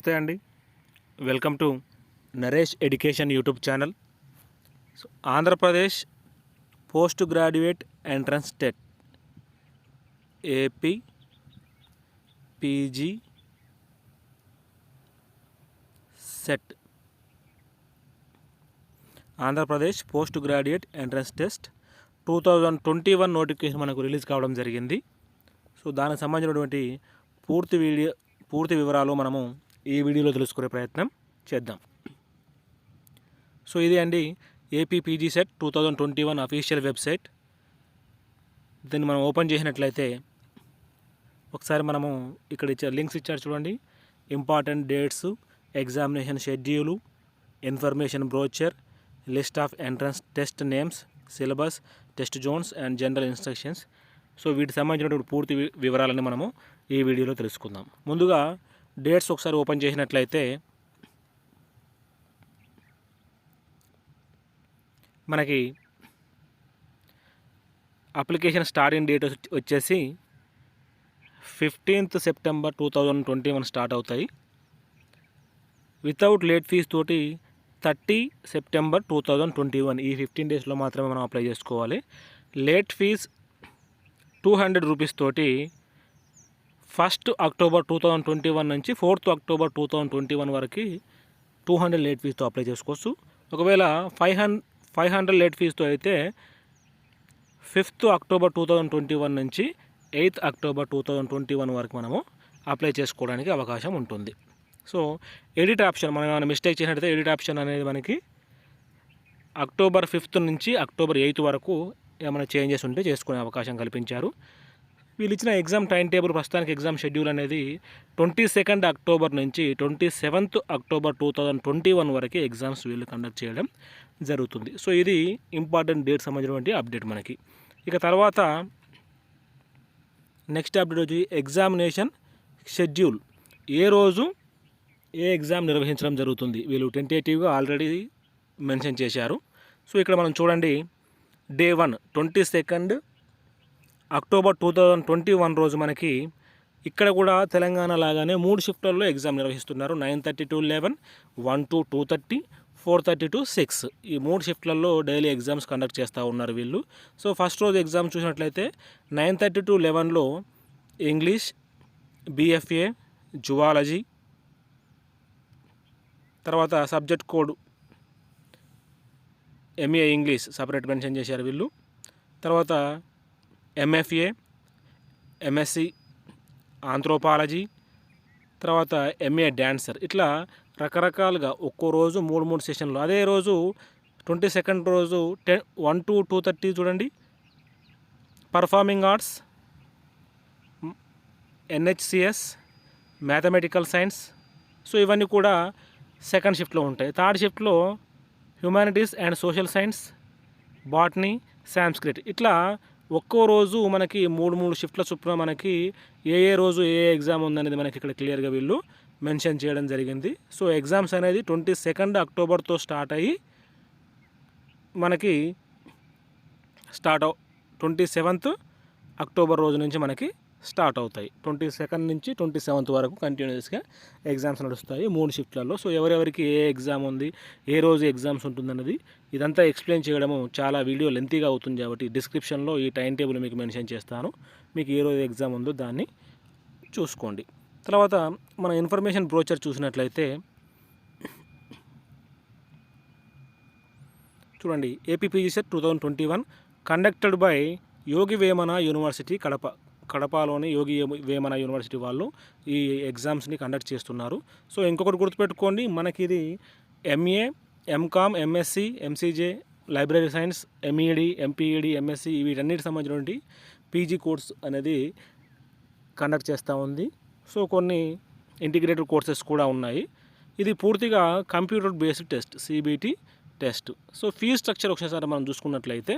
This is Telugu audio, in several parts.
నమస్తే అండి. Welcome to Naresh education YouTube channel. Andhra Pradesh post graduate entrance TET AP PG set Andhra Pradesh post graduate entrance test 2021 notification మనకు రిలీజ్ కావడం జరిగింది. సో దానికి సంబంధించినటువంటి పూర్తి వివరాలు మనము ఈ వీడియోలో తెలుసుకునే ప్రయత్నం చేద్దాం. సో ఇది అండి AP PG CET 2021 official website. దీన్ని మనం ఓపెన్ చేసినట్లయితే ఒకసారి మనము ఇక్కడ ఇచ్చే లింక్స్ ఇచ్చారు చూడండి. Important dates, examination schedule, information brochure, list of entrance test names, syllabus, test zones and general instructions. So వీటికి సంబంధించినటువంటి పూర్తి వివరాలని మనము ఈ వీడియోలో తెలుసుకుందాం. ముందుగా డేట్స్ ఒకసారి ఓపెన్ చేసినట్లయితే మనకి అప్లికేషన్ స్టార్టింగ్ డేట్ వచ్చేసి 15th సెప్టెంబర్ 2021 స్టార్ట్ అవుతాయి. వితౌట్ లేట్ ఫీజ్ తోటి 30 సెప్టెంబర్ 2021 ఈ 15 డేస్లో మాత్రమే మనం అప్లై చేసుకోవాలి. లేట్ ఫీజ్ 200 రూపీస్ తోటి 1st అక్టోబర్ 2021 నుంచి 4th అక్టోబర్ 2021 వరకు 200 లేట్ ఫీజ్తో అప్లై చేసుకోవచ్చు. ఒకవేళ 500 లేట్ ఫీజ్తో అయితే 5th అక్టోబర్ 2021 నుంచి 8th అక్టోబర్ 2021 వరకు మనము అప్లై చేసుకోవడానికి అవకాశం ఉంటుంది. సో ఎడిట్ ఆప్షన్ మనం ఏమైనా మిస్టేక్ చేసినట్టయితే ఎడిట్ ఆప్షన్ అనేది మనకి అక్టోబర్ 5th నుంచి అక్టోబర్ 8th వరకు ఏమైనా చేంజెస్ ఉంటే చేసుకునే అవకాశం కల్పించారు. వీళ్ళు ఇచ్చిన ఎగ్జామ్ టైం టేబుల్, ప్రస్తుతానికి ఎగ్జామ్ షెడ్యూల్ అనేది 22nd అక్టోబర్ నుంచి 27th అక్టోబర్ 2021 వరకు ఎగ్జామ్స్ వీళ్ళు కండక్ట్ చేయడం జరుగుతుంది. సో ఇది ఇంపార్టెంట్ డేట్ సంబంధించినటువంటి అప్డేట్ మనకి. ఇక తర్వాత నెక్స్ట్ అప్డేట్ వచ్చి ఎగ్జామినేషన్ షెడ్యూల్, ఏ రోజు ఏ ఎగ్జామ్ నిర్వహించడం జరుగుతుంది వీళ్ళు టెంటేటివ్గా ఆల్రెడీ మెన్షన్ చేశారు. సో ఇక్కడ మనం చూడండి, డే 1 22nd అక్టోబర్ 2021 రోజు మనకి ఇక్కడ కూడా తెలంగాణ లాగానే 3 షిఫ్ట్లలో ఎగ్జామ్ నిర్వహిస్తున్నారు. 9:30 to 11, 1 to 2:30, 4:30 to 6 ఈ 3 షిఫ్ట్లలో డైలీ ఎగ్జామ్స్ కండక్ట్ చేస్తూ ఉన్నారు వీళ్ళు. సో ఫస్ట్ రోజు ఎగ్జామ్ చూసినట్లయితే 9:30 to 11లో ఇంగ్లీష్, BFA, జువాలజీ, తర్వాత subject code MA English separate mention చేశారు వీళ్ళు. తర్వాత MFA, MSc ఆంథ్రోపాలజీ, తర్వాత MA డాన్సర్, ఇట్లా రకరకాలుగా ఒక్కో రోజు 3 సెషన్లు. అదే రోజు 22nd రోజు 1 to 2:30 చూడండి, performing arts, NHCS, mathematical science. So ఇవన్నీ కూడా సెకండ్ షిఫ్ట్లో ఉంటాయి. థర్డ్ షిఫ్ట్లో humanities and social science, botany, Sanskrit, ఇట్లా ఒక్కో రోజు మనకి 3 షిఫ్ట్ల చొప్పున మనకి ఏ రోజు ఏ ఎగ్జామ్ ఉందనేది మనకి ఇక్కడ క్లియర్గా వీళ్ళు మెన్షన్ చేయడం జరిగింది. సో ఎగ్జామ్స్ అనేది 22nd అక్టోబర్తో స్టార్ట్ అయ్యి మనకి 27th అక్టోబర్ రోజు నుంచి మనకి స్టార్ట్ అవుతాయి. 22nd నుంచి 27th వరకు కంటిన్యూస్గా ఎగ్జామ్స్ నడుస్తాయి 3 షిఫ్ట్లలో. సో ఎవరెవరికి ఏ ఎగ్జామ్ ఉంది, ఏ రోజు ఎగ్జామ్స్ ఉంటుందన్నది ఇదంతా ఎక్స్ప్లెయిన్ చేయడము చాలా వీడియో లెంతీగా అవుతుంది కాబట్టి డిస్క్రిప్షన్లో ఈ టైం టేబుల్ మీకు మెన్షన్ చేస్తాను. మీకు ఏ రోజు ఎగ్జామ్ ఉందో దాన్ని చూసుకోండి. తర్వాత మన ఇన్ఫర్మేషన్ బ్రోచర్ చూసినట్లయితే చూడండి, AP PG CET 2021 conducted by Yogi Vemana university కడపలోని యోగి వేమన యూనివర్సిటీ వాళ్ళు ఈ ఎగ్జామ్స్ని కండక్ట్ చేస్తున్నారు. సో ఇంకొకటి గుర్తుపెట్టుకోండి, మనకి ఇది MA, MCOM, MSc, MCJ, library science, MED, MPED, MSc వీటన్నిటికి సంబంధించినటువంటి పీజీ కోర్స్ అనేది కండక్ట్ చేస్తూ ఉంది. సో కొన్ని ఇంటిగ్రేటెడ్ కోర్సెస్ కూడా ఉన్నాయి. ఇది పూర్తిగా కంప్యూటర్ బేస్డ్ టెస్ట్, CBT టెస్ట్. సో ఫీజ్ స్ట్రక్చర్ ఒకసారి మనం చూసుకున్నట్లయితే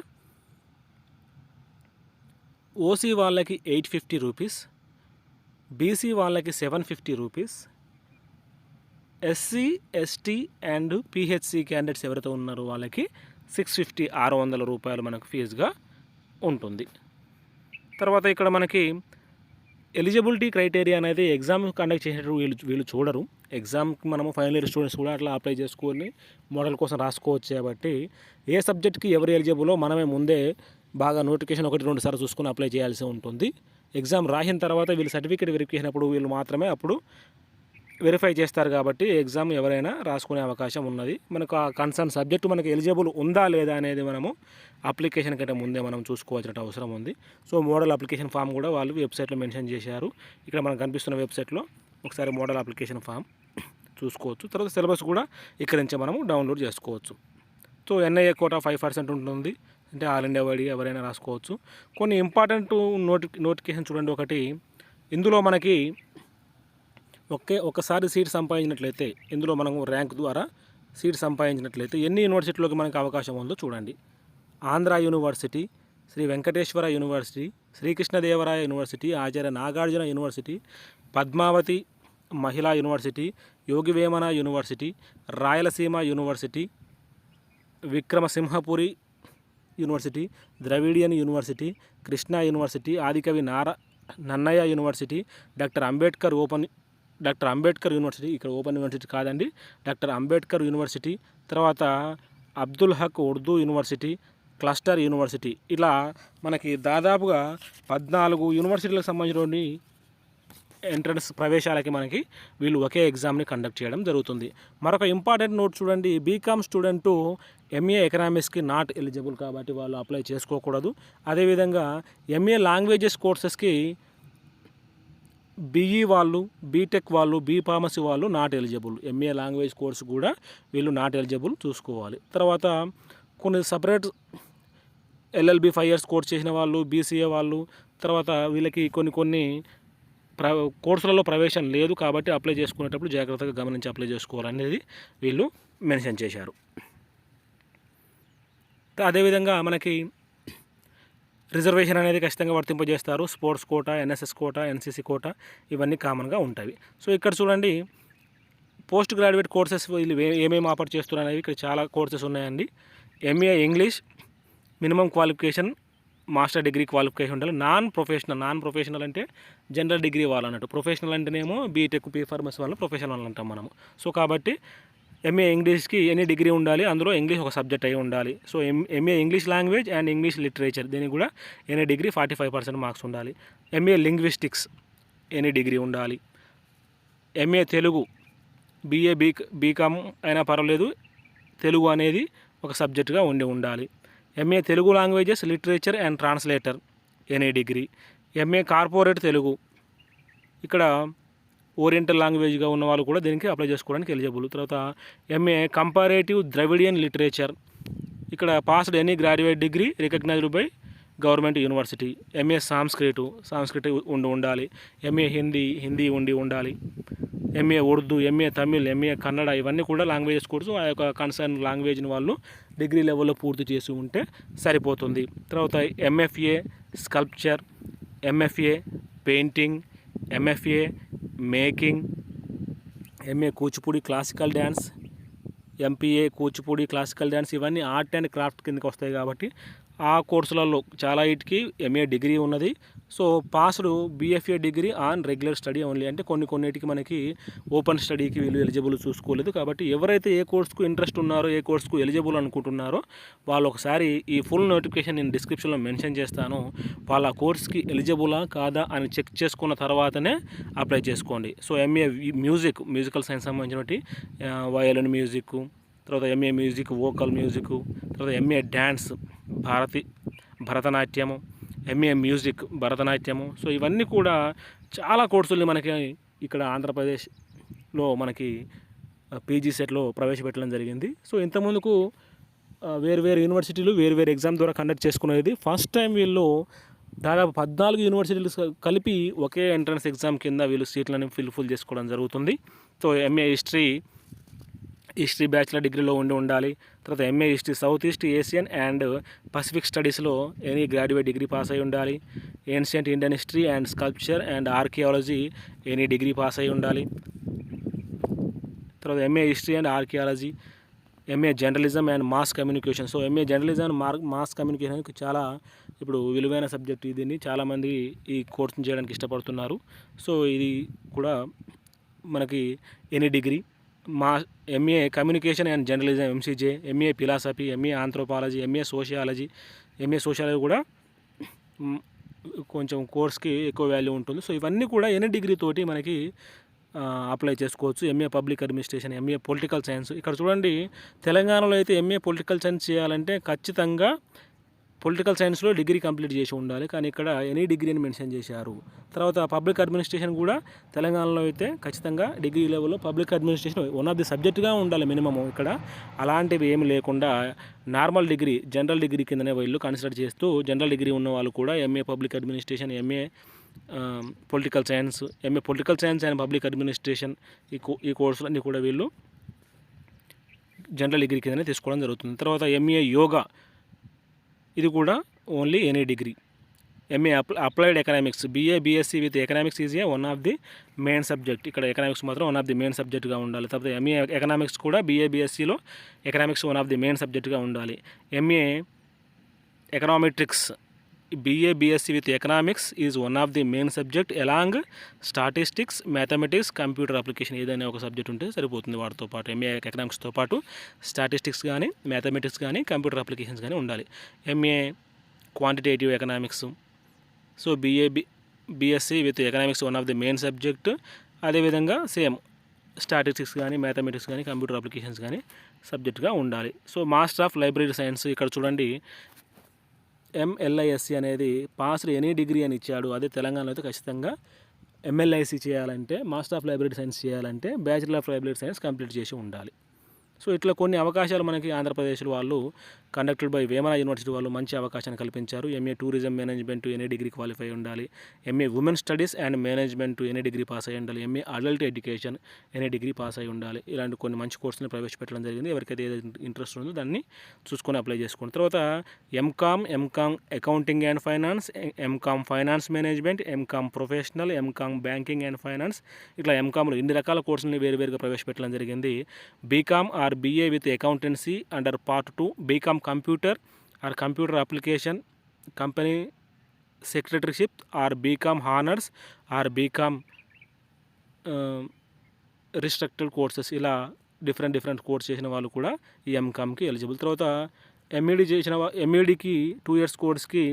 OC వాళ్ళకి 850 రూపీస్, BC వాళ్ళకి 750 rupees, SC, ST and PHC candidates ఎవరైతే ఉన్నారో వాళ్ళకి 600 రూపాయలు మనకు ఫీజుగా ఉంటుంది. తర్వాత ఇక్కడ మనకి ఎలిజిబిలిటీ క్రైటీరియా అనేది ఎగ్జామ్ కండక్ట్ చేసేటప్పుడు వీళ్ళు చూడరు. ఎగ్జామ్కి మనము ఫైనల్ ఇయర్ స్టూడెంట్స్ కూడా అట్లా అప్లై చేసుకొని మోడల్ కోసం రాసుకోవచ్చు కాబట్టి ఏ సబ్జెక్ట్కి ఎవరు ఎలిజిబులో మనమే ముందే బాగా నోటిఫికేషన్ 1-2 సార్లు చూసుకొని అప్లై చేయాల్సి ఉంటుంది. ఎగ్జామ్ రాసిన తర్వాత వీళ్ళు సర్టిఫికేట్ వెరిఫికేషన్ అప్పుడు వీళ్ళు మాత్రమే అప్పుడు వెరిఫై చేస్తారు కాబట్టి ఎగ్జామ్ ఎవరైనా రాసుకునే అవకాశం ఉన్నది. మనకు ఆ కన్సర్న్ సబ్జెక్టు మనకు ఎలిజిబుల్ ఉందా లేదా అనేది మనము అప్లికేషన్ కంటే ముందే మనం చూసుకోవాల్సిన అవసరం ఉంది. సో మోడల్ అప్లికేషన్ ఫామ్ కూడా వాళ్ళు వెబ్సైట్లో మెన్షన్ చేశారు. ఇక్కడ మనకు కనిపిస్తున్న వెబ్సైట్లో ఒకసారి మోడల్ అప్లికేషన్ ఫామ్ చూసుకోవచ్చు. తర్వాత సిలబస్ కూడా ఇక్కడ నుంచి మనము డౌన్లోడ్ చేసుకోవచ్చు. సో ఎన్ఐఏ కోటా 5% ఉంటుంది, అంటే ఆల్ ఇండియా వైడ్ ఎవరైనా రాసుకోవచ్చు. కొన్ని ఇంపార్టెంట్ నోటిఫికేషన్ చూడండి. ఒకటి, ఇందులో మనకి ఒకసారి సీట్ సంపాదించినట్లయితే, ఇందులో మనం ర్యాంక్ ద్వారా సీట్ సంపాదించినట్లయితే ఎన్ని యూనివర్సిటీలోకి మనకు అవకాశం ఉందో చూడండి. Andhra university, Sri Venkateswara university, Srikrishnadevaraya university, Acharya Nagarjuna university, Padmavathi Mahila university, Yogi Vemana university, Rayalaseema university, Vikramasimhapuri university, Dravidian university, Krishna university, Adikavi Nannaya university, doctor Ambedkar university, ఇక్కడ ఓపెన్ యూనివర్సిటీ కాదండి, డాక్టర్ అంబేద్కర్ యూనివర్సిటీ, తర్వాత Abdul Haq Urdu university, cluster university, ఇలా మనకి దాదాపుగా 14 యూనివర్సిటీలకు సంబంధించిన ఎంట్రన్స్ ప్రవేశాలకి మనకి వీళ్ళు ఒకే ఎగ్జామ్ని కండక్ట్ చేయడం జరుగుతుంది. మరొక ఇంపార్టెంట్ నోట్ చూడండి. బీకామ్ స్టూడెంటు ఎంఏ ఎకనామిక్స్కి నాట్ ఎలిజిబుల్ కాబట్టి వాళ్ళు అప్లై చేసుకోకూడదు. అదేవిధంగా ఎంఏ లాంగ్వేజెస్ కోర్సెస్కి బీఈ వాళ్ళు, బీటెక్ వాళ్ళు, బీ ఫార్మసీ వాళ్ళు not eligible. MA language course కూడా వీళ్ళు నాట్ ఎలిజిబుల్ చూసుకోవాలి. తర్వాత కొన్ని సపరేట్ ఎల్ఎల్బి 5 years కోర్స్ చేసిన వాళ్ళు, బీసీఏ వాళ్ళు, తర్వాత వీళ్ళకి కొన్ని కోర్సులలో ప్రవేశం లేదు కాబట్టి అప్లై చేసుకునేటప్పుడు జాగ్రత్తగా గమనించి అప్లై చేసుకోవాలనేది వీళ్ళు మెన్షన్ చేశారు. అదేవిధంగా మనకి రిజర్వేషన్ అనేది ఖచ్చితంగా వర్తింపజేస్తారు. Sports quota, NSS quota, NCC quota ఇవన్నీ కామన్గా ఉంటాయి. సో ఇక్కడ చూడండి, పోస్ట్ గ్రాడ్యుయేట్ కోర్సెస్ వీళ్ళు ఏమేమి ఆఫర్ చేస్తున్నారు అనేవి ఇక్కడ చాలా కోర్సెస్ ఉన్నాయండి. MA English minimum qualification master degree qualification ఉండాలి. నాన్ ప్రొఫెషనల్ అంటే జనరల్ డిగ్రీ వాళ్ళు అన్నట్టు, ప్రొఫెషనల్ అంటేనేమో బీటెక్, బీ ఫార్మసీ వాళ్ళు ప్రొఫెషనల్ అంటాం మనము. సో కాబట్టి ఎంఏ ఇంగ్లీష్కి ఎనీ డిగ్రీ ఉండాలి, అందులో ఇంగ్లీష్ ఒక సబ్జెక్ట్ అయి ఉండాలి. So MA English language and English literature దీనికి కూడా ఎనీ డిగ్రీ 45% మార్క్స్ ఉండాలి. ఎంఏ లింగ్విస్టిక్స్ ఎనీ డిగ్రీ ఉండాలి. ఎంఏ తెలుగు బీఏ బీకామ్ అయినా పర్వాలేదు, తెలుగు అనేది ఒక సబ్జెక్టుగా ఉండాలి. MA Telugu languages literature and translator any degree. MA corporate Telugu, ఇక్కడ ఓరియంటల్ లాంగ్వేజ్గా ఉన్న వాళ్ళు కూడా దీనికి అప్లై చేసుకోవడానికి ఎలిజిబుల్. తర్వాత ఎంఏ కంపారేటివ్ ద్రవిడియన్ లిటరేచర్, ఇక్కడ passed any graduate degree recognised by government university. MA Sanskrit ఉండాలి. ఎంఏ హిందీ ఉండాలి. MA Urdu, MA Tamil, MA Kannada ఇవన్నీ కూడా లాంగ్వేజెస్ కోర్సు ఆ యొక్క కన్సర్న్ లాంగ్వేజ్ని వాళ్ళు డిగ్రీ లెవెల్లో పూర్తి చేసి ఉంటే సరిపోతుంది. తర్వాత MFA sculpture, MFA painting, MFA making, MA Kuchipudi classical dance, MPa Kuchipudi classical dance ఇవన్నీ ఆర్ట్ అండ్ క్రాఫ్ట్ కిందకి వస్తాయి కాబట్టి ఆ కోర్సులలో చాలా వీటికి ఎంఏ డిగ్రీ ఉన్నది. So passed BFA degree on regular study only, అంటే కొన్నిటికి మనకి ఓపెన్ స్టడీకి వీళ్ళు ఎలిజిబుల్ చూసుకోలేదు. కాబట్టి ఎవరైతే ఏ కోర్సుకు ఇంట్రెస్ట్ ఉన్నారో, ఏ కోర్సుకు ఎలిజిబుల్ అనుకుంటున్నారో వాళ్ళు ఒకసారి ఈ ఫుల్ నోటిఫికేషన్ నేను డిస్క్రిప్షన్లో మెన్షన్ చేస్తాను. వాళ్ళ కోర్స్కి ఎలిజిబులా కాదా అని చెక్ చేసుకున్న తర్వాతనే అప్లై చేసుకోండి. సో ఎంఏ మ్యూజికల్ సైన్స్ సంబంధించినటువంటి వయలిన్ మ్యూజిక్, తర్వాత ఎంఏ మ్యూజిక్ వోకల్ మ్యూజిక్, తర్వాత ఎంఏ డ్యాన్స్ భరతనాట్యము, ఎంఏ మ్యూజిక్ భరతనాట్యము. సో ఇవన్నీ కూడా చాలా కోర్సుల్ని మనకి ఇక్కడ ఆంధ్రప్రదేశ్లో మనకి పీజీ సెట్లో ప్రవేశపెట్టడం జరిగింది. సో ఇంతకుముందుకు వేరు యూనివర్సిటీలు వేరు ఎగ్జామ్ ద్వారా కండక్ట్ చేసుకునేది. ఫస్ట్ టైం వీళ్ళు దాదాపు 14 యూనివర్సిటీలు కలిపి ఒకే ఎంట్రన్స్ ఎగ్జామ్ కింద వీళ్ళు సీట్లను ఫుల్ చేసుకోవడం జరుగుతుంది. సో ఎంఏ హిస్టరీ బ్యాచిలర్ డిగ్రీలో ఉండాలి. తర్వాత MA history South East Asian and Pacific స్టడీస్లో ఎనీ గ్రాడ్యుయేట్ డిగ్రీ పాస్ అయి ఉండాలి. Ancient Indian history and sculpture and archaeology any degree pass అయి ఉండాలి. తర్వాత MA history and archaeology, MA journalism and mass communication. So MA journalism and mass కమ్యూనికేషన్కి చాలా ఇప్పుడు విలువైన సబ్జెక్ట్. దీన్ని చాలామంది ఈ కోర్సును చేయడానికి ఇష్టపడుతున్నారు. సో ఇది కూడా మనకి ఎనీ డిగ్రీ, మా MA communication and journalism MCJ, MA philosophy, MA anthropology, MA sociology కూడా కొంచెం కోర్స్కి ఎక్కువ వాల్యూ ఉంటుంది. సో ఇవన్నీ కూడా ఎనీ డిగ్రీ తోటి మనకి అప్లై చేసుకోవచ్చు. MA public administration, MA political science. ఇక్కడ చూడండి, తెలంగాణలో అయితే ఎంఏ పొలిటికల్ సైన్స్ చేయాలంటే ఖచ్చితంగా పొలిటికల్ సైన్స్లో డిగ్రీ కంప్లీట్ చేసి ఉండాలి, కానీ ఇక్కడ ఎనీ డిగ్రీ అని మెన్షన్ చేశారు. తర్వాత పబ్లిక్ అడ్మినిస్ట్రేషన్ కూడా తెలంగాణలో అయితే ఖచ్చితంగా డిగ్రీ లెవెల్లో public administration one of the సబ్జెక్ట్గా ఉండాలి మినిమము. ఇక్కడ అలాంటివి ఏమి లేకుండా నార్మల్ డిగ్రీ, జనరల్ డిగ్రీ కిందనే వీళ్ళు కన్సిడర్ చేస్తూ జనరల్ డిగ్రీ ఉన్న వాళ్ళు కూడా MA public administration, MA political science, MA political science and public administration ఈ కోర్సులన్నీ కూడా వీళ్ళు జనరల్ డిగ్రీ కిందనే తీసుకోవడం జరుగుతుంది. తర్వాత ఎంఏ యోగా, ఇది కూడా only any degree. MA applied economics, BSc with economics is one of the main subject. ఇక్కడ ఎకనామిక్స్ మాత్రం వన్ ఆఫ్ ది మెయిన్ సబ్జెక్ట్గా ఉండాలి. తర్వాత ఎంఏ ఎకనామిక్స్ కూడా బీఎస్సీలో economics one of the main సబ్జెక్ట్గా ఉండాలి. MA econometrics, BSc with economics is one of the main subject along statistics, mathematics, computer application. ఏదైనా ఒక సబ్జెక్ట్ ఉంటే సరిపోతుంది వాటితో పాటు. ఎంఏ ఎకనామిక్స్తో పాటు స్టాటిస్టిక్స్ కానీ, మ్యాథమెటిక్స్ కానీ, కంప్యూటర్ అప్లికేషన్స్ కానీ ఉండాలి. MA quantitative economics, so BSc with economics one of the main subject. అదేవిధంగా సేమ్ స్టాటిస్టిక్స్ కానీ, మ్యాథమెటిక్స్ కానీ, కంప్యూటర్ అప్లికేషన్స్ కానీ సబ్జెక్ట్గా ఉండాలి. So master of library science, ఇక్కడ చూడండి ఎంఎల్ఐఎస్సి అనేది పాస్డ్ ఎనీ డిగ్రీ అని ఇచ్చాడు. అదే తెలంగాణలో అయితే ఖచ్చితంగా ఎంఎల్ఐసి చేయాలంటే, మాస్టర్ ఆఫ్ లైబ్రరీ సైన్స్ చేయాలంటే bachelor of library science complete చేసి ఉండాలి. సో ఇట్లా కొన్ని అవకాశాలు మనకి ఆంధ్రప్రదేశ్ వాళ్ళు కండక్టెడ్ బై వేమన యూనివర్సిటీ వాళ్ళు మంచి అవకాశాన్ని కల్పించారు. MA tourism management any degree qualify ఉండాలి. MA women studies and management any degree pass అయి ఉండాలి. MA adult education any degree pass అయి ఉండాలి. ఇలాంటి కొన్ని మంచి కోర్సులను ప్రవేశపెట్టడం జరిగింది. ఎవరికైతే ఏదైతే ఇంట్రెస్ట్ ఉందో దాన్ని చూసుకొని అప్లై చేసుకోండి. తర్వాత MCom accounting and finance, MCom finance management, MCom professional, MCom banking and finance, ఇట్లా ఎంకామ్లో ఇన్ని రకాల కోర్సులని వేరువేరుగా ప్రవేశపెట్టడం జరిగింది. BCom or BA with accountancy under part 2, BCom computer or computer application company secretaryship, or BCom honors or BCom restricted courses. ఇలా డిఫరెంట్ కోర్స్ చేసిన వాళ్ళు కూడా ఈ ఎంకామ్కి ఎలిజిబుల్. తర్వాత ఎంఈడికి 2 years కోర్స్కి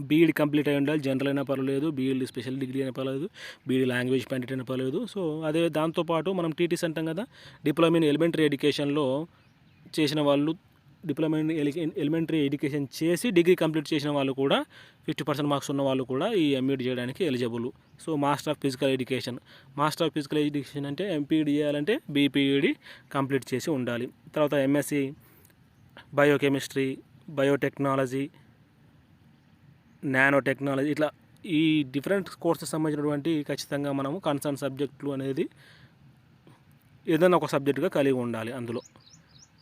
బీఈడి కంప్లీట్ అయి ఉండాలి. జనరల్ అయినా పర్వాలేదు, బీఈడి స్పెషల్ డిగ్రీ అయినా పర్వాలేదు, బీఈడి లాంగ్వేజ్ పండిట్ అయినా పర్వాలేదు. సో అదే దాంతోపాటు మనం టీటీస్ అంటాం కదా, డిప్లొమా ఇన్ ఎలిమెంటరీ ఎడ్యుకేషన్లో చేసిన వాళ్ళు, డిప్లొమా ఇన్ ఎలిమెంటరీ ఎడ్యుకేషన్ చేసి డిగ్రీ కంప్లీట్ చేసిన వాళ్ళు కూడా 50% మార్క్స్ ఉన్న వాళ్ళు కూడా ఈ ఎంఈడి చేయడానికి eligible. So master of physical education అంటే ఎంపీఈడి చేయాలంటే బీపీఈడి కంప్లీట్ చేసి ఉండాలి. తర్వాత MSc biochemistry, biotechnology, nano technology, ఇట్లా ఈ డిఫరెంట్ కోర్సెస్ సంబంధించినటువంటి ఖచ్చితంగా మనము కన్సర్న్ సబ్జెక్టులు అనేది ఏదైనా ఒక సబ్జెక్టుగా కలిగి ఉండాలి అందులో.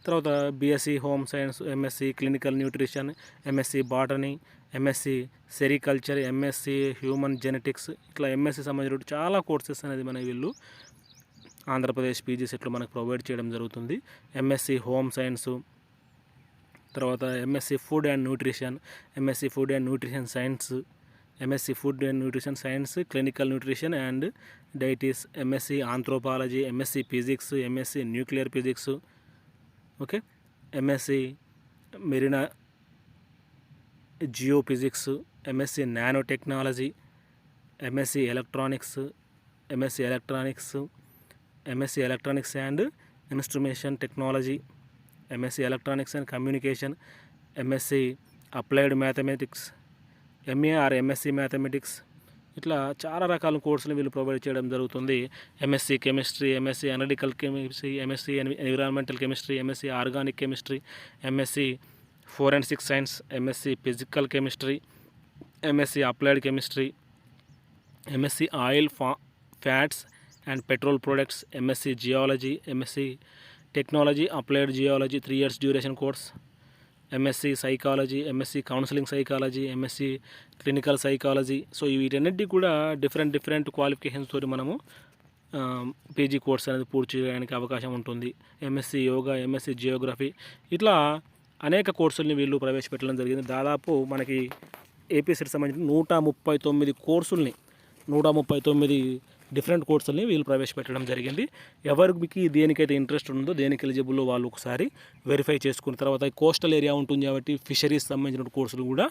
తర్వాత BSc home science, MSc clinical nutrition, MSc botany, MSc sericulture, MSc human genetics, ఇట్లా ఎంఎస్సి సంబంధించిన చాలా కోర్సెస్ అనేది మన వీళ్ళు ఆంధ్రప్రదేశ్ పీజీ సెట్లో మనకు ప్రొవైడ్ చేయడం జరుగుతుంది. ఎంఎస్సి హోమ్ సైన్సు, తర్వాత MSc food and nutrition, MSc food and nutrition science, MSc food and nutrition science, clinical nutrition and deities, MSc anthropology, MSc physics, MSc nuclear physics, okay, MSc Marina Jio physics, MSc nano technology, MSc electronics, MSc electronics and instrumentation technology, MSc electronics and communication, MSc applied mathematics, MA are MSc mathematics, ఇట్లా చాలా రకాల కోర్సులు వీళ్ళు ప్రొవైడ్ చేయడం జరుగుతుంది. MSc chemistry, MSc analytical chemistry, MSc environmental chemistry, MSc organic chemistry, MSc forensic science, MSc physical chemistry, MSc applied chemistry, MSc oil fats and petrol products, MSc geology, MSc technology applied geology 3 years duration course, MSc psychology, MSc counselling psychology, MSc clinical psychology. So వీటన్నిటికీ కూడా డిఫరెంట్ క్వాలిఫికేషన్స్ తోటి మనము పీజీ కోర్స్ అనేది పూర్తి చేయడానికి అవకాశం ఉంటుంది. ఎంఎస్సి యోగా, ఎంఎస్సి జియోగ్రఫీ, ఇట్లా అనేక కోర్సుల్ని వీళ్ళు ప్రవేశపెట్టడం జరిగింది. దాదాపు మనకి ఏపీ సెట్ సంబంధించిన 139 కోర్సుల్ని, 139 డిఫరెంట్ కోర్సుల్ని వీళ్ళు ప్రవేశపెట్టడం జరిగింది. ఎవరికి దేనికైతే ఇంట్రెస్ట్ ఉందో, దేనికి ఎలిజిబుల్ వాళ్ళు ఒకసారి వెరిఫై చేసుకున్న తర్వాత కోస్టల్ ఏరియా ఉంటుంది కాబట్టి ఫిషరీస్ సంబంధించిన కోర్సులు కూడా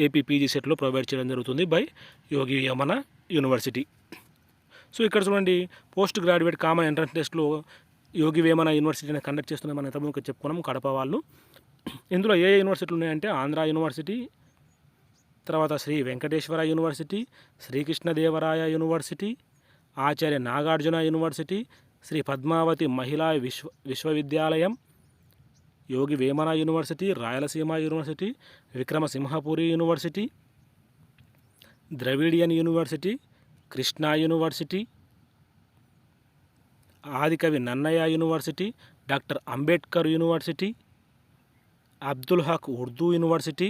ఏపీ పీజీ సెట్లో ప్రొవైడ్ చేయడం జరుగుతుంది by Yogi Vemana university. So ఇక్కడ చూడండి, పోస్ట్ గ్రాడ్యుయేట్ కామన్ ఎంట్రన్స్ టెస్ట్లో యోగి వేమన యూనివర్సిటీని కండక్ట్ చేస్తున్న మన ఇంతకుముందు చెప్పుకున్నాం కడప వాళ్ళు. ఇందులో ఏ యూనివర్సిటీలు ఉన్నాయంటే ఆంధ్ర యూనివర్సిటీ, తర్వాత Sri Venkateswara university, Srikrishnadevaraya university, Acharya Nagarjuna university, Sri Padmavathi Mahila Viswavidyalayam, Yogi Vemana university, Rayalaseema university, Vikramasimhapuri university, Dravidian university, Krishna university, Adikavi Nannaya university, doctor Ambedkar university, Abdul Haq Urdu university,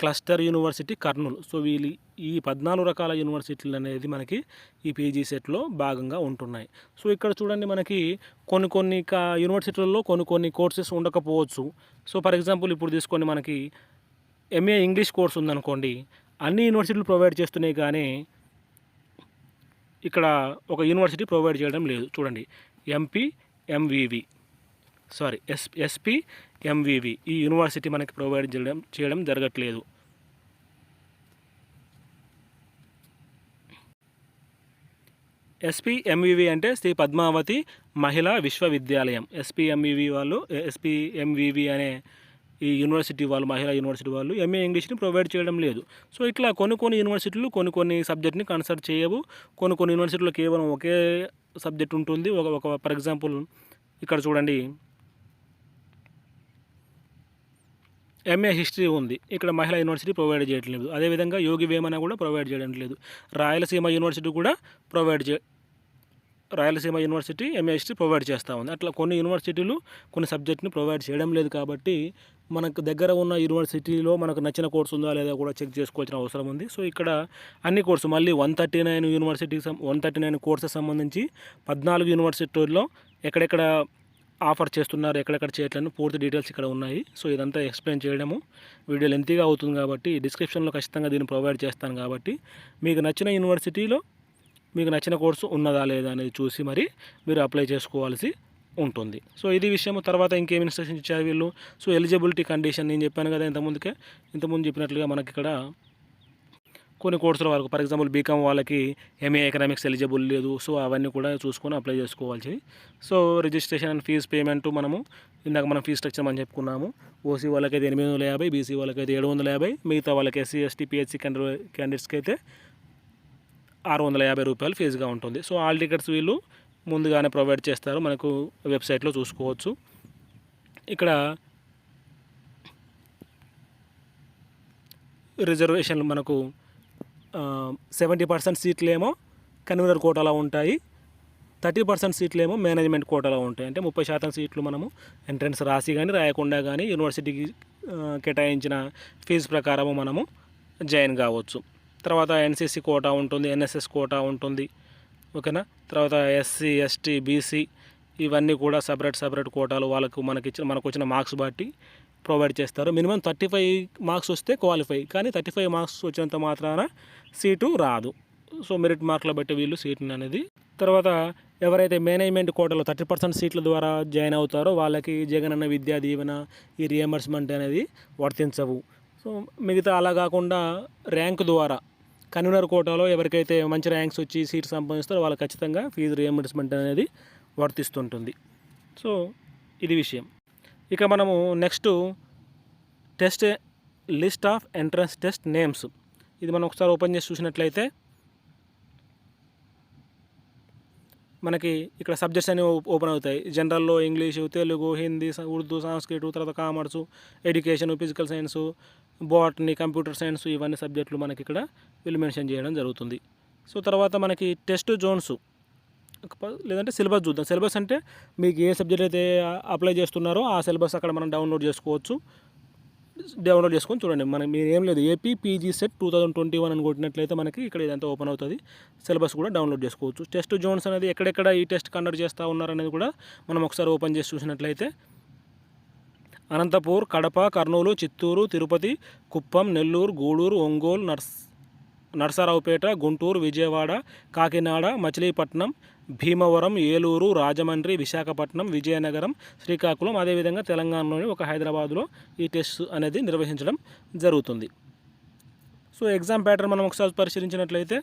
cluster university Kurnool. So వీళ్ళు ఈ 14 రకాల యూనివర్సిటీలు అనేది మనకి ఈ పీజీ సెట్లో భాగంగా ఉంటున్నాయి. సో ఇక్కడ చూడండి, మనకి కొన్ని యూనివర్సిటీలలో కొన్ని కోర్సెస్ ఉండకపోవచ్చు. సో ఫర్ ఎగ్జాంపుల్ ఇప్పుడు తీసుకొని మనకి ఎంఏ ఇంగ్లీష్ కోర్స్ ఉందనుకోండి, అన్ని యూనివర్సిటీలు ప్రొవైడ్ చేస్తున్నాయి కానీ ఇక్కడ ఒక యూనివర్సిటీ ప్రొవైడ్ చేయడం లేదు. చూడండి, ఎస్పీ ఎంవివి ఈ యూనివర్సిటీ మనకి ప్రొవైడ్ చేయడం జరగట్లేదు. ఎస్పీ ఎంవివి అంటే శ్రీ పద్మావతి మహిళా విశ్వవిద్యాలయం. ఎస్పీ ఎంవివి అనే ఈ యూనివర్సిటీ వాళ్ళు, మహిళా యూనివర్సిటీ వాళ్ళు ఎంఏ ఇంగ్లీష్ని ప్రొవైడ్ చేయడం లేదు. సో ఇట్లా కొన్ని యూనివర్సిటీలు కొన్ని సబ్జెక్ట్ని కన్సిడర్ చేయవు. కొన్ని యూనివర్సిటీలో కేవలం ఒకే సబ్జెక్ట్ ఉంటుంది. ఒక ఫర్ ఎగ్జాంపుల్ ఇక్కడ చూడండి, ఎంఏ హిస్టరీ ఉంది, ఇక్కడ మహిళా యూనివర్సిటీ ప్రొవైడ్ చేయట్లేదు. అదేవిధంగా యోగి వేమన కూడా ప్రొవైడ్ చేయడం లేదు. Rayalaseema university MA history provide చేస్తూ ఉంది. అట్లా కొన్ని యూనివర్సిటీలు కొన్ని సబ్జెక్ట్ని ప్రొవైడ్ చేయడం లేదు. కాబట్టి మనకు దగ్గర ఉన్న యూనివర్సిటీలో మనకు నచ్చిన కోర్సు ఉందా లేదా కూడా చెక్ చేసుకోవాల్సిన అవసరం ఉంది. సో ఇక్కడ అన్ని కోర్సు మళ్ళీ 139 కోర్సెస్ సంబంధించి 14 యూనివర్సిటీల్లో ఎక్కడెక్కడ ఆఫర్ చేస్తున్నారు, ఎక్కడెక్కడ చేయట్లేదు పూర్తి డీటెయిల్స్ ఇక్కడ ఉన్నాయి. సో ఇదంతా ఎక్స్ప్లెయిన్ చేయడము వీడియో లెంతీగా అవుతుంది కాబట్టి డిస్క్రిప్షన్లో ఖచ్చితంగా దీన్ని ప్రొవైడ్ చేస్తాను. కాబట్టి మీకు నచ్చిన యూనివర్సిటీలో మీకు నచ్చిన కోర్సు ఉన్నదా లేదా అనేది చూసి మరి మీరు అప్లై చేసుకోవాల్సి ఉంటుంది. సో ఇది విషయం. తర్వాత ఇంకేం ఇన్స్ట్రక్షన్ ఇచ్చారు వీళ్ళు. సో ఎలిజిబిలిటీ కండిషన్ నేను చెప్పాను కదా ఇంతకుముందు చెప్పినట్లుగా మనకి ఇక్కడ కొన్ని కోర్సుల వరకు ఫర్ ఎగ్జాంపుల్ బీకామ్ వాళ్ళకి ఎంఏ ఎకనామిక్స్ ఎలిజిబుల్ లేదు. సో అవన్నీ కూడా చూసుకొని అప్లై చేసుకోవాల్సి. So registration and fee payment మనం ఫీజు స్ట్రక్చర్ మనం చెప్పుకున్నాము. ఓసీ వాళ్ళకైతే 850, బీసీ వాళ్ళకైతే 750, మిగతా వాళ్ళకి ఎస్సీ ఎస్టీ పిహెచ్సి క్యాండిడేట్స్కి అయితే 650 రూపాయలు ఫీజుగా ఉంటుంది. సో ఆల్ టికెట్స్ వీళ్ళు ముందుగానే ప్రొవైడ్ చేస్తారు, మనకు వెబ్సైట్లో చూసుకోవచ్చు. ఇక్కడ రిజర్వేషన్లు మనకు 70% సీట్లేమో కన్వీనర్ కోటాలో ఉంటాయి, 30% సీట్లేమో మేనేజ్మెంట్ కోటాలో ఉంటాయి. అంటే 30% సీట్లు మనము ఎంట్రన్స్ రాసి కానీ రాయకుండా కానీ యూనివర్సిటీకి కేటాయించిన ఫీజు ప్రకారము మనము జాయిన్ కావచ్చు. తర్వాత ఎన్సీసీ కోటా ఉంటుంది, ఎన్ఎస్ఎస్ కోటా ఉంటుంది, ఓకేనా. తర్వాత ఎస్సీ ఎస్టీ బీసీ ఇవన్నీ కూడా సపరేట్ కోటాలు మనకు వచ్చిన మార్క్స్ బట్టి ప్రొవైడ్ చేస్తారు. మినిమం 35 మార్క్స్ వస్తే క్వాలిఫై, కానీ 35 మార్క్స్ వచ్చినంత మాత్రాన సీటు రాదు. సో మెరిట్ మార్కుల బట్టి వీళ్ళు సీట్ని అనేది. తర్వాత ఎవరైతే మేనేజ్మెంట్ కోటాలో 30% సీట్ల ద్వారా జాయిన్ అవుతారో వాళ్ళకి జగనన్న విద్యా దీవెన ఈ రియంబర్స్మెంట్ అనేది వర్తించవు. సో మిగతా అలా కాకుండా ర్యాంక్ ద్వారా కన్వీనర్ కోటాలో ఎవరికైతే మంచి ర్యాంక్స్ వచ్చి సీట్ సంపాదిస్తారో వాళ్ళకి ఖచ్చితంగా ఫీజు రియంబర్స్మెంట్ అనేది వర్తిస్తుంటుంది. సో ఇది విషయం. ఇక మనము next test list of entrance test names. ఇది మనం ఒకసారి ఓపెన్ చేసి చూసినట్లయితే మనకి ఇక్కడ సబ్జెక్ట్స్ అనేవి ఓపెన్ అవుతాయి. జనరల్లో ఇంగ్లీషు, తెలుగు, హిందీ, ఉర్దూ, సంస్కృతం, తర్వాత commerce, education, physical science, botany, computer science ఇవన్నీ సబ్జెక్టులు మనకి ఇక్కడ వీళ్ళు మెన్షన్ చేయడం జరుగుతుంది. సో తర్వాత మనకి టెస్ట్ జోన్స్ లేదంటే సిలబస్ చూద్దాం. సిలబస్ అంటే మీకు ఏ సబ్జెక్ట్ అయితే అప్లై చేస్తున్నారో ఆ సిలబస్ అక్కడ మనం డౌన్లోడ్ చేసుకొని చూడండి. మీరు ఏం లేదు, ఏపీ పీజీ సెట్ 2021 అని కొట్టినట్లయితే మనకి ఇక్కడ ఇదంతా ఓపెన్ అవుతుంది. సిలబస్ కూడా డౌన్లోడ్ చేసుకోవచ్చు. టెస్ట్ జోన్స్ అనేది ఎక్కడెక్కడ ఈ టెస్ట్ కండక్ట్ చేస్తూ ఉన్నారనేది కూడా మనం ఒకసారి ఓపెన్ చేసి చూసినట్లయితే అనంతపూర్, కడప, కర్నూలు, చిత్తూరు, తిరుపతి, కుప్పం, నెల్లూరు, గూడూరు, ఒంగోలు, నరసరావుపేట, గుంటూరు, విజయవాడ, కాకినాడ, మచిలీపట్నం, భీమవరం, ఏలూరు, రాజమండ్రి, విశాఖపట్నం, విజయనగరం, శ్రీకాకుళం, అదేవిధంగా తెలంగాణలోని ఒక హైదరాబాద్లో ఈ టెస్ట్ అనేది నిర్వహించడం జరుగుతుంది. సో ఎగ్జామ్ ప్యాటర్న్ మనం ఒకసారి పరిశీలించినట్లయితే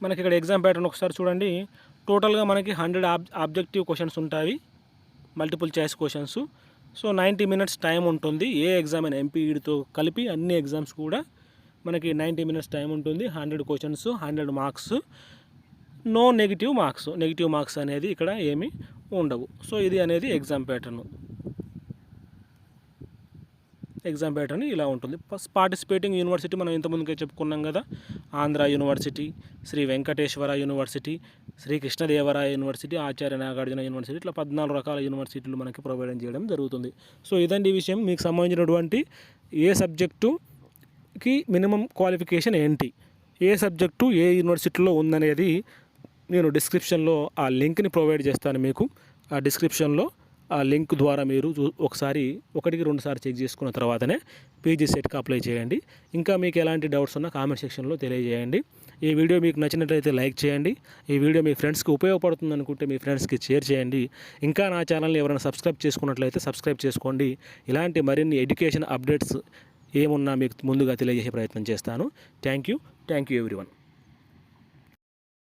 మనకి ఇక్కడ ఎగ్జామ్ ప్యాటర్న్ ఒకసారి చూడండి. టోటల్గా మనకి 100 ఆబ్జెక్టివ్ క్వశ్చన్స్ ఉంటాయి, multiple choice questions. So 90 minutes time ఉంటుంది. ఏ ఎగ్జామ్ అయినా ఎంపీఈడితో కలిపి అన్ని ఎగ్జామ్స్ కూడా మనకి 90 మినిట్స్ టైం ఉంటుంది. 100 questions, 100 marks, no negative marks. Negative marks అనేది ఇక్కడ ఏమీ ఉండవు. సో ఇది అనేది ఎగ్జామ్ ప్యాటర్న్. ఎగ్జామ్ ప్యాటర్న్ ఇలా ఉంటుంది. పార్టిసిపేటింగ్ యూనివర్సిటీ మనం ఇంతకుముందుకే చెప్పుకున్నాం కదా, Andhra university, Sri Venkateswara university, Sri Krishnadevaraya university, Acharya Nagarjuna university, ఇట్లా 14 రకాల యూనివర్సిటీలు మనకి ప్రొవైడ్ చేయడం జరుగుతుంది. సో ఇదండి ఈ విషయం. మీకు సంబంధించినటువంటి ఏ సబ్జెక్టుకి మినిమం క్వాలిఫికేషన్ ఏంటి, ఏ సబ్జెక్టు ఏ యూనివర్సిటీలో ఉందనేది నేను డిస్క్రిప్షన్లో ఆ లింక్ని ప్రొవైడ్ చేస్తాను మీకు. ఆ డిస్క్రిప్షన్లో ఆ లింక్ ద్వారా మీరు ఒకసారి 1-2 సార్లు చెక్ చేసుకున్న తర్వాతనే పీజీ సెట్కి అప్లై చేయండి. ఇంకా మీకు ఎలాంటి డౌట్స్ ఉన్నా కామెంట్ సెక్షన్లో తెలియజేయండి. ఈ వీడియో మీకు నచ్చినట్లయితే లైక్ చేయండి. ఈ వీడియో మీ ఫ్రెండ్స్కి ఉపయోగపడుతుంది అనుకుంటే మీ ఫ్రెండ్స్కి షేర్ చేయండి. ఇంకా నా ఛానల్ని ఎవరైనా సబ్స్క్రైబ్ చేసుకున్నట్లయితే సబ్స్క్రైబ్ చేసుకోండి. ఇలాంటి మరిన్ని ఎడ్యుకేషన్ అప్డేట్స్ ఏమున్నా మీకు ముందుగా తెలియజేసే ప్రయత్నం చేస్తాను. Thank you everyone.